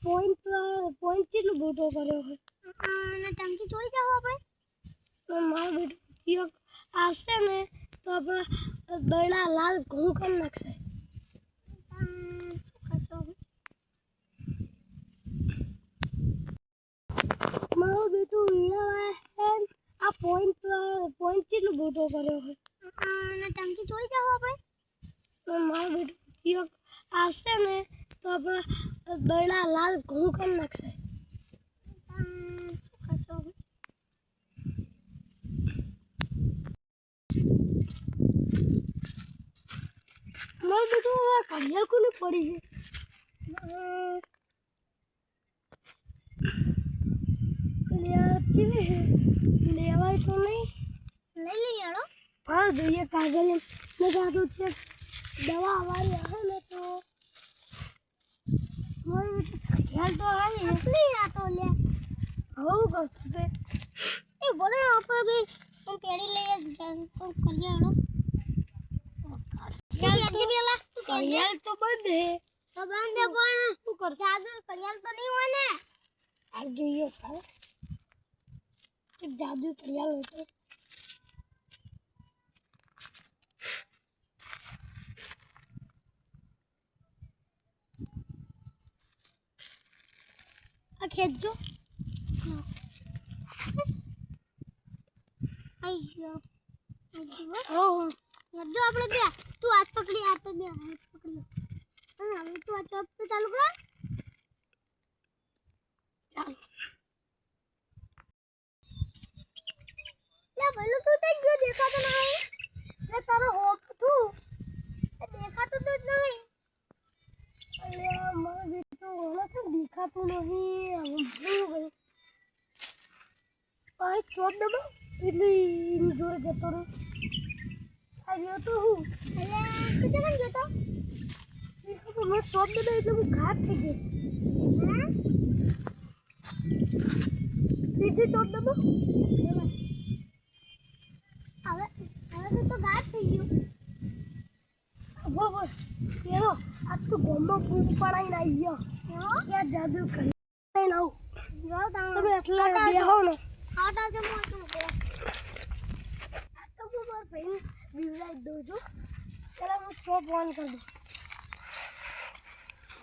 point કેટલું મોટો કર્યો છે અને ટંકી તોડી જાવ આપણે મારો બેટો જીઓ આવશે ને તો આપણે બળા લાલ ઘઉં કરી નાખશે મારો બેટો વીણા છે આ પોઈન્ટ કેટલું મોટો કર્યો છે અને ટંકી તોડી જાવ આપણે મારો બેટો જીઓ આવશે ને તો આપણે બળા લાલ ઘઉં કરી નાખશે મારો બેટો કડિયા કોને પડી છે લેવાય તો નહીં લઈ લઈએ હેડો હા જોઈએ કાગળ મેં કાઢું છે દવા આવવાની આવે ને તો ખ્યાલ તો આવી અસલી આ તો લે હું કરશું તે એ બોલે આપણે બી હું પેડી લઈએ કોક કરીએ હેડો કરિયાલ તો બંધ હે તો બંધ હે પણ શું કર જાદુ કરિયાલ તો નહીં હોય ને આ જોઈએ ખાવ એક જાદુ કરિયાલ હોય તો આ ખેંચજો આઈ ગયો ઓહો જો આપણે બે તું હાથ પકડી હાથ બે હાથ પકડી હા હવે તું આ ચોપ તો ચાલુ કર ચાલ લે ભલો તું તો ગયો દેખાતો નહીં લે તારો હોક તું દેખાતો તો જ નહીં અલ્યા મારો બેટો ઓલા તો દેખાતું નહીં હવે ભૂલ ગયો ભાઈ ચોપ દબો એટલી જોડે જતો રહ્યો આવ્યો તો હું અલ્યા તું કેમ ગયો તો મેં ચોપ દબો એટલે હું ઘાટ થઈ ગયો હા બીજી ચોપ દબો હવે તો ઘાટ થઈ ગયો બોલ એનો આ તો ગોમનો ફૂલ પડાઈને આવી ગયો ક્યાં જાદુ કરી લઈને આવું તમે એટલા બેહો ને ખાટા જમો તો બે આ તો હું મારા ભાઈને વિવરાઈ દઉં છું ચાલો હું ચોપ ઓન કરી દઉં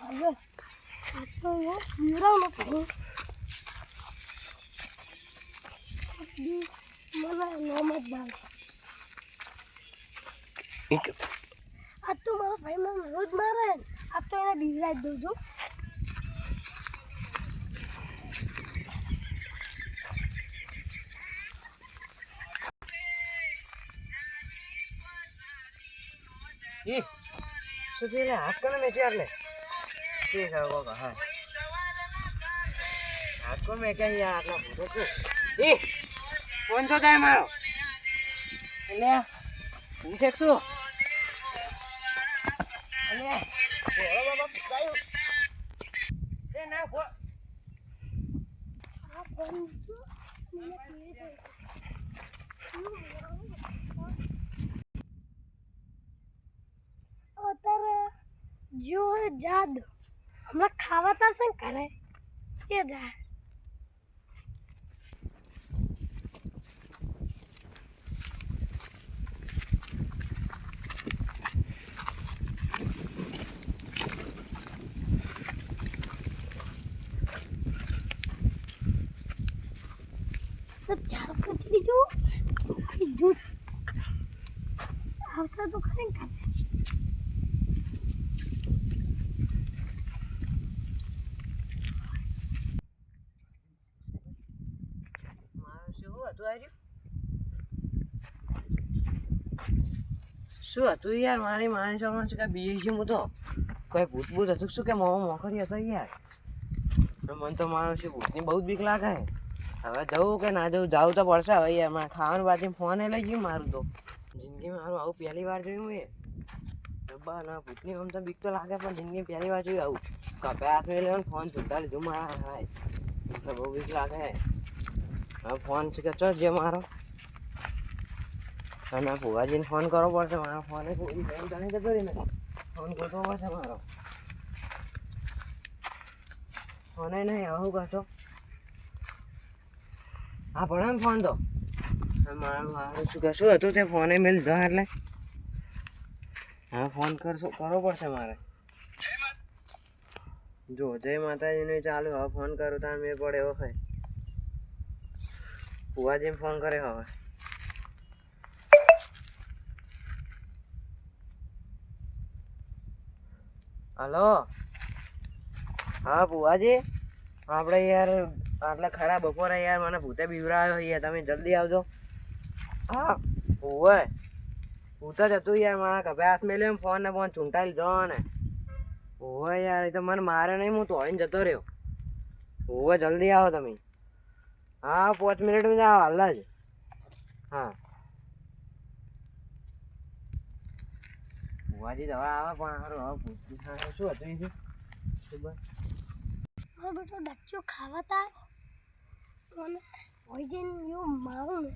હવે આ તો હું વિવરાવ ન કરું મને નોમ જ ભાવે આ તો મારો ભાઈ મને રોજ મારે ને આ તો એને બિવરાઈ દઉં છું શું થયું હાથ કોને મેં ચાર લે ઠીક है वो હા હાથ કોને મેં ક્યાં યાર આટલા ભૂતો છું કોણ છો તાય મારો એટલે હું શકશું અલે ઓલા બાબા પૂછાયો એ ના ફો આ ફોન અત્યારે જો જાદ હમણાં ખાવા તો શું કરે તે જાય તો ઝાડ કાઢી દીધું જૂસ આવશે તો ખરી કાઢે શું હતું યાર મારી માની સમજ કે બીએ છે હું તો કોઈ ભૂત ભૂત હતું શું કે મોખરી હતો યાર મને તો મારો છે ભૂતની બહુ જ બીક લાગે હવે જવું કે ના જવું જવું તો પડશે હવે યાર મારે ખાવાનું બાજુ ફોન લઈ ગયું મારું તો જિંદગીમાં મારું આવું પહેલી વાર જોયું એ ડબ્બા ના ભૂતની આમ તો બીક તો લાગે પણ જિંદગી પહેલી વાર જોયું આવું કપે હાથમાં લેવાનું ફોન છૂટા લીધું મારા હાય તો બહુ બીક લાગે હવે ફોન છે કે ચો જે મારો તમે ભુવાજીને ફોન કરવો પડશે મારો ફોન જાણી જતો રહી ને ફોન કરવો પડશે મારો ફોન નહીં આવું કરશો હા પણ એમ ફોન તો મારું શું કશું હતું તે ફોને મેં લીધો એટલે હા ફોન કરવો પડશે મારે જો જય માતાજીનું ચાલુ હવે ફોન કરું તાર મેં પડે એવો ખાય ફુવાજીને ફોન કરે હવે હલો હા ફુવાજી આપણે યાર આટલા ખરા બપોરે યાર મને ભૂતે બીવરાયો યાર તમે જલ્દી આવજો હા ઓવે ભૂત જ હતું યાર મારા કભે હાથ મેલ્યો એમ ફોન ને ફોન ચૂંટાઈ લીધો ને ઓવે યાર એ તો મને મારે નહીં હું તોડીને જતો રહ્યો ઓવે જલ્દી આવો તમે હા 5 મિનિટમાં જ આવો હાલ જ હા ભુવાજી દવા આવે પણ સારું હવે શું હતું એ ખબર મારો બેટો ડચ્ચો ખાવાતા મને હોય જઈને એવું મારું ને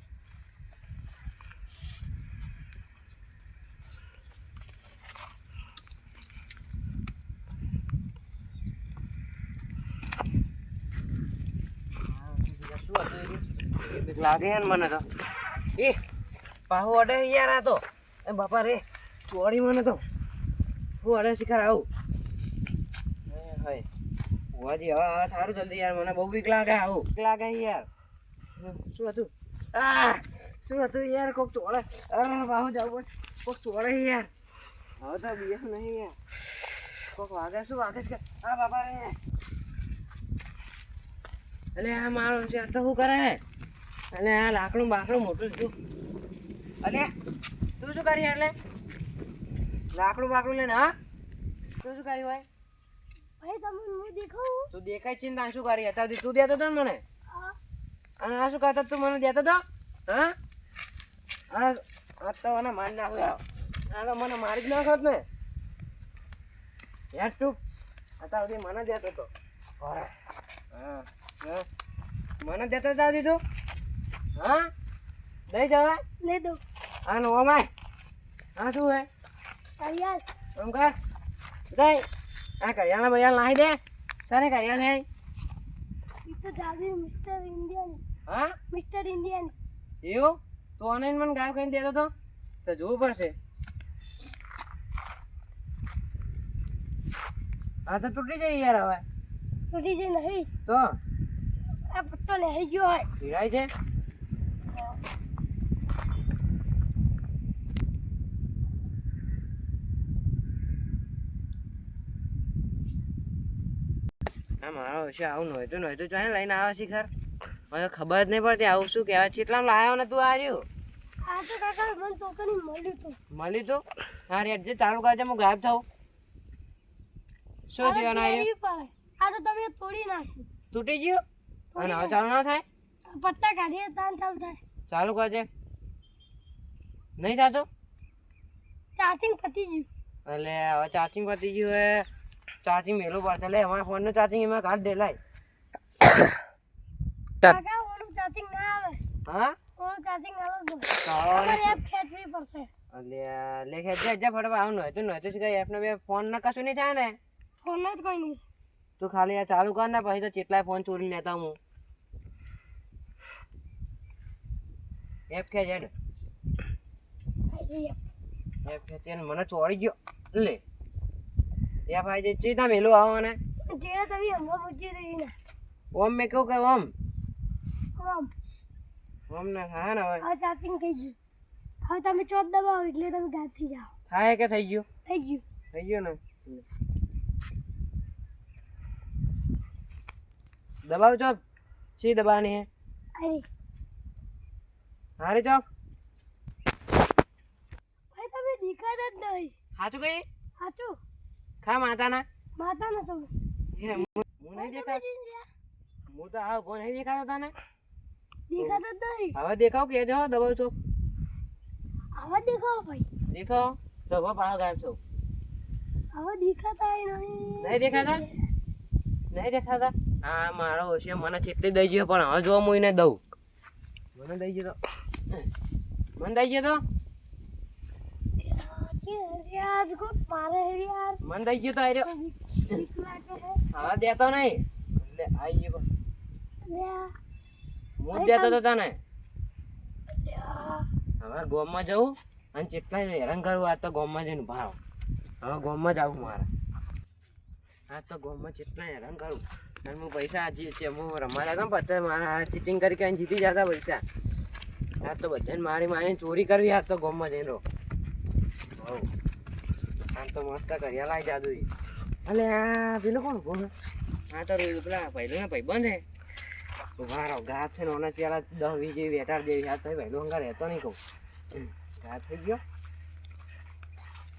લાગે ને મને તો એ પાહુ અડે યાર આ તો એ બાપા રે ચોડી મને તો હું અડે શિખર આવું ભુવાજી હવે સારું જલ્દી યાર મને બહુ બીક લાગે આવું બીક લાગે યાર શું હતું શું હતું યાર કોક ચોડે અરે પાહુ જવું કોક ચોડે યાર હવે તો બીએફ નહીં યાર કોક વાગે શું વાગે છે હા બાપા રે એટલે આ મારો છે તો શું કરે અને આ લાકડું બાકડું મોટું છું અલે તું શું કરી એટલે લાકડું બાકડું લઈને હા તું શું કર્યું હોય ભાઈ તમને હું દેખાવું તું દેખાય છે ને શું કરી અત્યાર તું દેતો હતો ને મને અને આ શું કરતા તું મને દેતો હતો હા આ તો મને મારી નાખ્યો આ તો મને મારી જ નાખત ને યાર તું અત્યાર સુધી મને દેતો હતો હા મને દેતો જાવ દીધું હા દઈ જવા લે દો હા નો અમાય હા શું હે યાર આમ કર દઈ આ કરિયાણા બરિયાણા નાહી દે સારે કરિયાણા હે એ તો જાવી મિસ્ટર ઇન્ડિયન હા મિસ્ટર ઇન્ડિયન એવું તો ઓનલાઈન મને ગાયબ કરીને દેતો તો જોવું પડશે હા તો તૂટી જાય યાર હવે તૂટી જાય નહીં તો આ પટ્ટો લઈ ગયો હોય પીરાય છે હા મારો હશે આવું નહોતું ચાલે લઈને આવે શિખર મને ખબર જ નહીં પડતી આવું શું કહેવાય કેટલામ લાવ્યો ને તું આવ્યું આ તો કાકા મને તોકની મળી તું હા રેટ જે ચાલુ કરજે હું ગાયબ થાઉં શું થયું આવ્યું આ તો તમે તોડી નાખ્યું તૂટી ગયું અને હવે ચાલુ ના થાય પટ્ટા કાઢીએ તાન ચાલુ થાય ચાલુ કરજે નહીં થતું ચાર્જિંગ પતી ગયું એટલે હવે ચાર્જિંગ પતી ગયું હે ચાર્જિંગ મેલું પડશે એટલે અમારા ફોનનું ચાર્જિંગ એમાં કાઢ દે લાય કાકા ઓનું ચાર્જિંગ ના આવે હા ઓનું ચાર્જિંગ આવે તો ચાલો એપ ખેંચવી પડશે એટલે લેખે જે ફટવા આવું નહોતું શું કઈ એપને બે ફોન ના કશું નહીં થાય ને ફોન જ કોઈ નહીં તું ખાલી આ ચાલુ કર ને પછી તો કેટલાય ફોન ચોરી લેતા હું એપ ખેંચ હેડ એપ ખેંચીને મને ચોરી ગયો લે એપ આવી જાય ચીતા મેલું આવો ને જેને તમે હમણાં મૂકી રહી ને ઓમ મેં કેવું કે ઓમ ઓમ ઓમ ના થાય ને હવે હવે ચાર્જિંગ થઈ ગયું હવે તમે ચોપ દબાવો એટલે તમે ગાયબ થઈ જાઓ થાય કે થઈ ગયું થઈ ગયું ને દબાવ ચોપ છી દબાની હે અરે હારી ચોપ ભાઈ તમે દેખાતા જ નહીં સાચું કઈ સાચું ખા માતાના માતાના તમે હું નહીં દેખાતો હું તો આવ ફોન નહીં દેખાતો તને દેખાતા જ નહીં હવે દેખાવ કે જો દબાવ ચોપ હવે દેખાવો ભાઈ દેખાવ તો હવે પાછો ગાયબ છો હવે દેખાતા નહીં દેખાતા નહીં દેખાતા હા મારો છે મને ચેટલી દઈ ગયો પણ હવે જો હું એને દઉં મને દઈ ગયો તો મને દઈ ગયો તો યાર કોણ મારે યાર મને દઈ ગયો તો આર્યો હવે દેતો નહીં આઈ ગયો લ્યા હું જ જતો હતો તને હવે ગોમમાં જવું અને કેટલાય હેરાન કરવું આ તો ગોમમાં જઈને ઉભા રહો હવે ગોમમાં જ આવું મારે આ તો ગોમમાં કેટલા હેરાન કરું અને હું પૈસા છે હું રમવા જતો પછી મારા ચીટિંગ કરી કે જીતી જતા પૈસા આ તો બધાને મારી ચોરી કરવી આ તો ગોમમાં જઈને રહો હવ આમ તો મસ્ત કર્યા લાય જાદુ અલે આ પેલું કોણ ઉભો આ તો પેલા પહેલું ભાઈ બંધ હે ઉભા રહો ઘાત છે ને ઓના પેલા 10-20 જેવી વેટાડ જેવી આ તો પહેલું અંગા રહેતો નહીં કહું ઘાત થઈ ગયો